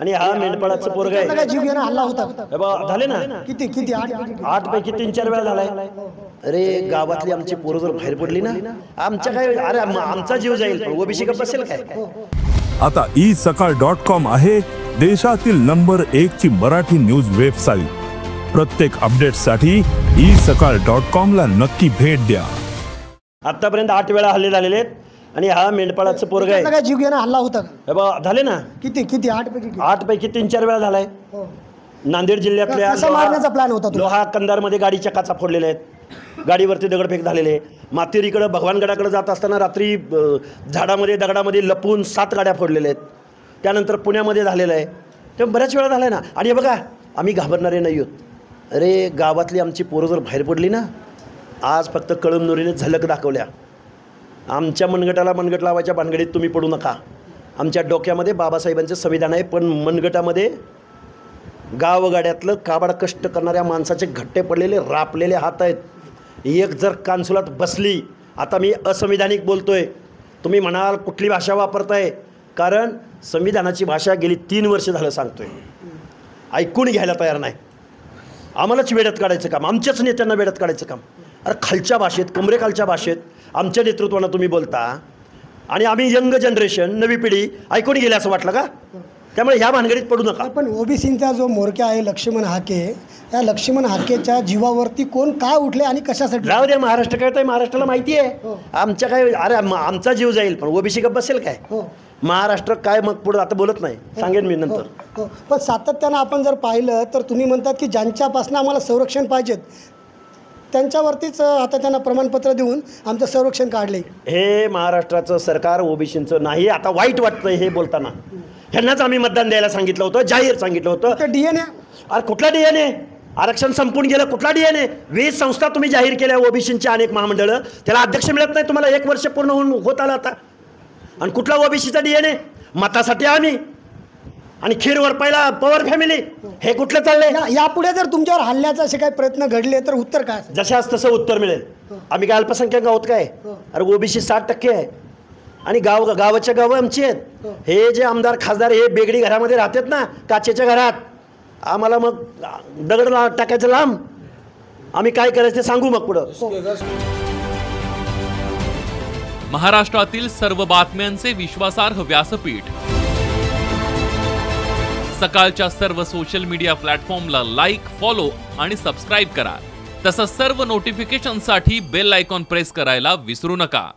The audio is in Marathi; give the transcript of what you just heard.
आणि हा मेंढपाळाचं पोरग आहे. काय जीव घेणं हल्ला होता झाले ना किती किती 8 पैकी 3-4 वेळा झालाय. अरे गावातली आमची पोरं जर बाहेर पडली ना आमच्या काय अरे आमचा जीव जाईल पण ओबीसी का बसेल काय. आता isakal.com आहे देशातील नंबर 1 ची मराठी न्यूज वेबसाईट. प्रत्येक अपडेटसाठी isakal.com ला नक्की भेट द्या. आतापर्यंत 8 वेळा हल्ले झालेले आहेत आणि हा मेंढपाळाचं पोरग आहे. काय जीव घेणं हल्ला होता झाले ना किती किती 8 पैकी 3-4 वेळा झालाय. नांदेड जिल्ह्यातल्या कसा मारण्याचा प्लॅन होता लोहा कंधारमध्ये गाडीच्या काचा फोडलेल्या आहेत. गाडीवरती दगडफेक झालेले. मातेरीकडे भगवानगडाकडे जात असताना रात्री झाडामध्ये दगडामध्ये लपून 7 गाड्या फोडलेल्या आहेत. त्यानंतर पुण्यामध्ये झालेलं आहे. ते बऱ्याच वेळा झालं आहे ना. आणि बघा आम्ही घाबरणारे नाही आहोत. अरे गावातली आमची पोरं जर बाहेर पडली ना आज फक्त कळमनुरीने झलक दाखवल्या. आमच्या मनगटाला मनगट लावायच्या भानगडीत तुम्ही पडू नका. आमच्या डोक्यामध्ये बाबासाहेबांचं संविधान आहे पण मनगटामध्ये गावगाड्यातलं काबाड कष्ट करणाऱ्या माणसाचे घट्टे पडलेले रापलेले हात आहेत. एक जर कानसुलात बसली आता मी असंविधानिक बोलतोय. तुम्ही म्हणाल कुठली भाषा वापरताय कारण संविधानाची भाषा गेली 3 वर्ष झालं सांगतोय. ऐकून घ्यायला तयार नाही. आम्हालाच वेड्यात काढायचं काम आमच्याच नेत्यांना वेड्यात काढायचं काम. अरे खालच्या भाषेत कमरेखालच्या भाषेत आमच्या नेतृत्वानं तुम्ही बोलता आणि आम्ही यंग जनरेशन नवी पिढी ऐकून गेली असं वाटलं का. त्यामुळे ह्या भानगडीत पडू नका. पण ओबीसींचा जो मोरक्या आहे लक्ष्मण हाके या लक्ष्मण हाकेच्या जीवावरती कोण काय उठले आणि कशासाठी. राहू दे महाराष्ट्र काय महाराष्ट्राला माहिती आहे. आमच्या काय अरे आमचा जीव जाईल पण ओबीसी का बसेल काय. महाराष्ट्र काय मग पुढे आता बोलत नाही सांगेन मी नंतर. पण सातत्यानं आपण जर पाहिलं तर तुम्ही म्हणतात की ज्यांच्यापासून आम्हाला संरक्षण पाहिजेत त्यांच्यावरतीच आता त्यांना प्रमाणपत्र देऊन आमचं संरक्षण काढले. हे महाराष्ट्राचं सरकार ओबीसींचं नाही. आता वाईट वाटतंय हे बोलताना. ह्यांनाच आम्ही मतदान द्यायला सांगितलं होतं जाहीर सांगितलं होतं. तर DNA अरे कुठला DNA आरक्षण संपून गेलं कुठला DNA. 20 संस्था तुम्ही जाहीर केल्या ओबीसींच्या अनेक महामंडळं त्याला अध्यक्ष मिळत नाही तुम्हाला. 1 वर्ष पूर्ण होत आलं आता आणि कुठला ओबीसीचा DNA मतासाठी आम्ही आणि खीरवर पहिला पवार फॅमिली हे कुठलं चाललंय. यापुढे जर तुमच्यावर हल्ल्याचे असे काही प्रयत्न घडले तर उत्तर काय. जशाच तसं उत्तर मिळेल. आम्ही काय अल्पसंख्याक आहोत काय. अरे ओबीसी 60% आहे आणि गावाच्या गावं आमची आहेत. हे जे आमदार खासदार हे बेगडी घरामध्ये राहतात ना काचेच्या घरात आम्हाला मग दगड टाकायचं लांब. आम्ही काय करायचं ते सांगू मग पुढं. महाराष्ट्रातील सर्व बातम्यांचे विश्वासार्ह व्यासपीठ सकाळच्या सर्व सोशल मीडिया प्लॅटफॉर्मला लाईक, फॉलो आणि सबस्क्राईब करा. तसंच सर्व नोटिफिकेशनसाठी बेल आयकॉन प्रेस करायला विसरू नका.